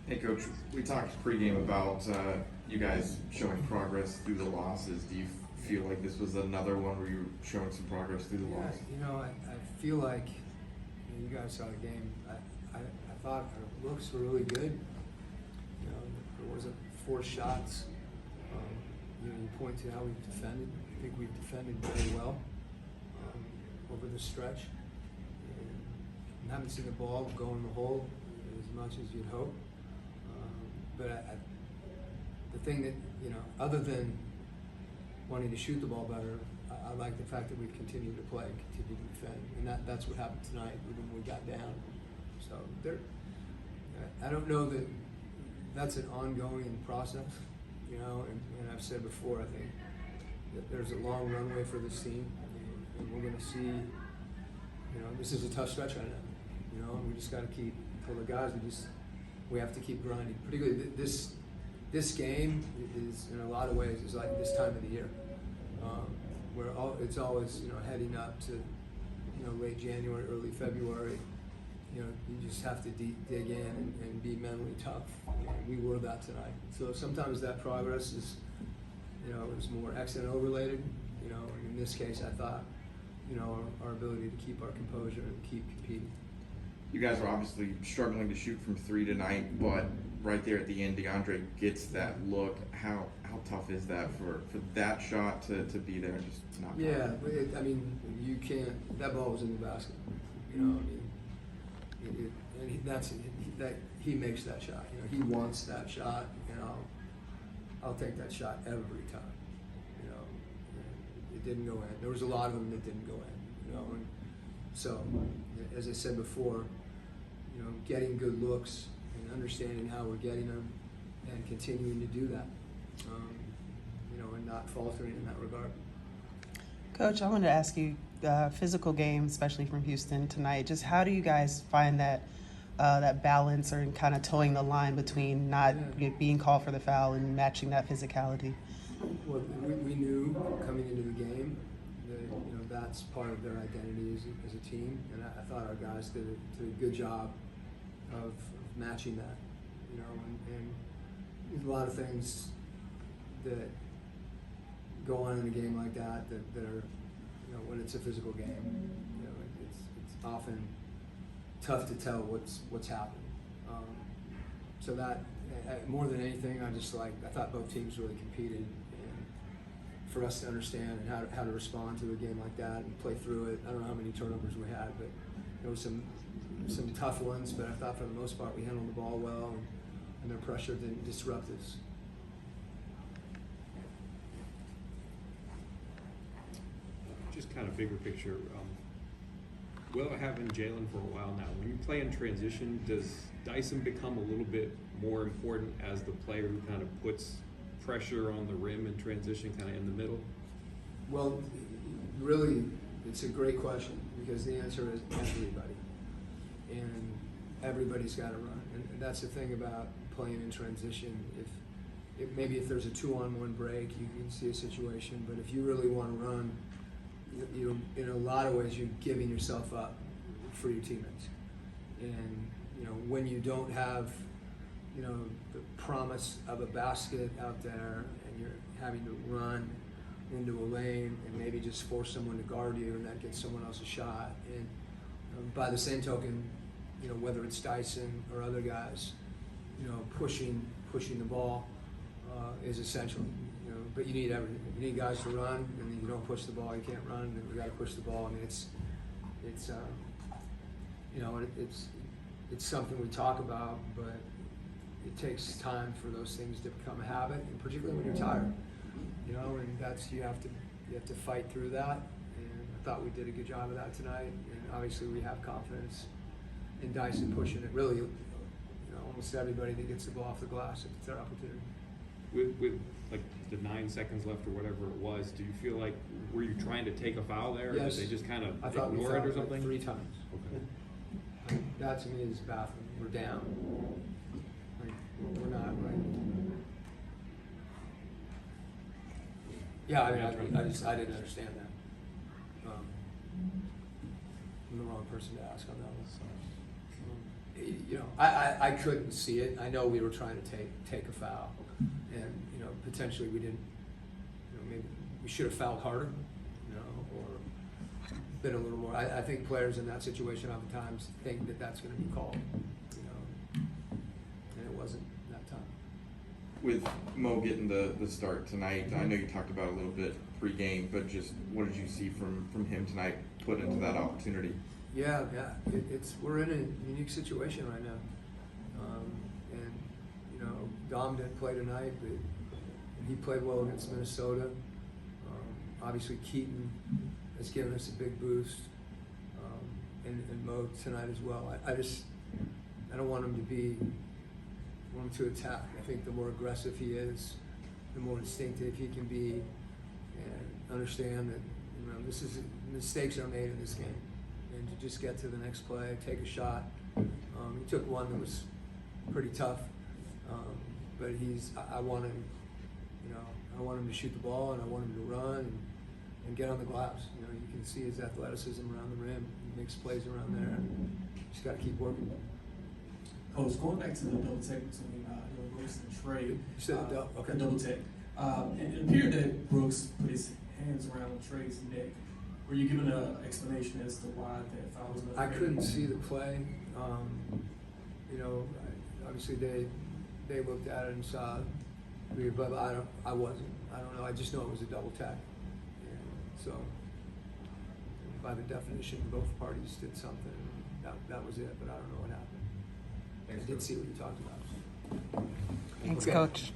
Hey Coach, we talked pregame about you guys showing progress through the losses. Do you feel like this was another one where you're showing some progress through the Yeah, loss? I feel like you guys saw the game. I thought our looks were really good. There wasn't forced shots. You point to how we've defended. I think we've defended very well over the stretch. And haven't seen the ball go in the hole as much as you'd hope. But the thing that, other than wanting to shoot the ball better, I like the fact that we've continued to play, continued to defend, and that's what happened tonight, even when we got down. So I don't know that that's an ongoing process, and I've said before, I think that there's a long runway for this team, and we're going to see, this is a tough stretch right now, and we just got to keep, for the guys, we have to keep grinding. Particularly this game is, in a lot of ways, is like this time of the year, where it's always heading up to late January, early February. You just have to dig in and be mentally tough. And we were that tonight. So sometimes that progress is is more accidental related. And in this case, I thought our ability to keep our composure and keep competing. You guys are obviously struggling to shoot from three tonight, but right there at the end, DeAndre gets that look. How tough is that for that shot to be there and just not? Yeah, you can't. That ball was in the basket. He makes that shot. He wants that shot, and I'll take that shot every time. It didn't go in. There was a lot of them that didn't go in. And so, as I said before, getting good looks and understanding how we're getting them, and continuing to do that, and not faltering in that regard. Coach, I wanted to ask you, physical game, especially from Houston tonight, just how do you guys find that balance or kind of towing the line between not being called for the foul and matching that physicality? Well, we knew coming into the game that that's part of their identity as a team, and I thought our guys did a good job of matching that. And there's a lot of things that go on in a game like that are, when it's a physical game, it's often tough to tell what's happening. So that, more than anything, I thought both teams really competed, and for us to understand and how to respond to a game like that and play through it. I don't know how many turnovers we had, but there was some tough ones, but I thought for the most part we handled the ball well, and their pressure didn't disrupt us. Just kind of bigger picture, Will, having Jalen for a while now, when you play in transition, does Dyson become a little bit more important as the player who kind of puts pressure on the rim in transition, kind of in the middle? Well, really, it's a great question, because the answer is everybody. And everybody's got to run. And that's the thing about playing in transition. Maybe if there's a 2-on-1 break, you can see a situation, but if you really want to run, in a lot of ways, you're giving yourself up for your teammates. And when you don't have the promise of a basket out there, and you're having to run into a lane and maybe just force someone to guard you, and that gets someone else a shot. And by the same token, whether it's Dyson or other guys, pushing the ball is essential. But you need everything. You need guys to run, and then you don't push the ball, you can't run, and then we got to push the ball. It's something we talk about, but it takes time for those things to become a habit, and particularly when you're tired. And that's you have to fight through that. And I thought we did a good job of that tonight. And obviously we have confidence in Dyson pushing it. Really, almost everybody that gets the ball off the glass, if it's their opportunity. With like the 9 seconds left or whatever it was, do you feel like, were you trying to take a foul there? Or Yes. did they just kind of I ignore it or thought something? like 3 times. Okay. That to me is baffling. We're down. We're not Yeah, I didn't understand that. I'm the wrong person to ask on that one. I couldn't see it. I know we were trying to take a foul, and potentially we didn't. Maybe we should have fouled harder, or been a little more. I think players in that situation oftentimes think that that's going to be called, and it wasn't that time. With Mo getting the start tonight, I know you talked about it a little bit pre-game, but just what did you see from him tonight put into that opportunity? Yeah. We're in a unique situation right now, and Dom didn't play tonight, but he played well against Minnesota. Obviously, Keaton has given us a big boost, and Mo tonight as well. I don't want him to attack. I think the more aggressive he is, the more instinctive he can be, and understand that mistakes are made in this game, and to just get to the next play, take a shot. He took one that was pretty tough, but I want him. I want him to shoot the ball, and I want him to run and get on the glass. You can see his athleticism around the rim. He makes plays around there. Just got to keep working. Coach, going back to the double tech between Brooks and Trey. You said okay. The double tech. And it appeared that Brooks put his hands around Trey's neck. Were you given an explanation as to why that foul was not? I couldn't see the play. Obviously they looked at it and saw me, but I wasn't. I don't know. I just know it was a double tech. And so, by the definition, both parties did something. That was it. But I don't know what happened. I did see what you talked about. Thanks, Okay. Coach.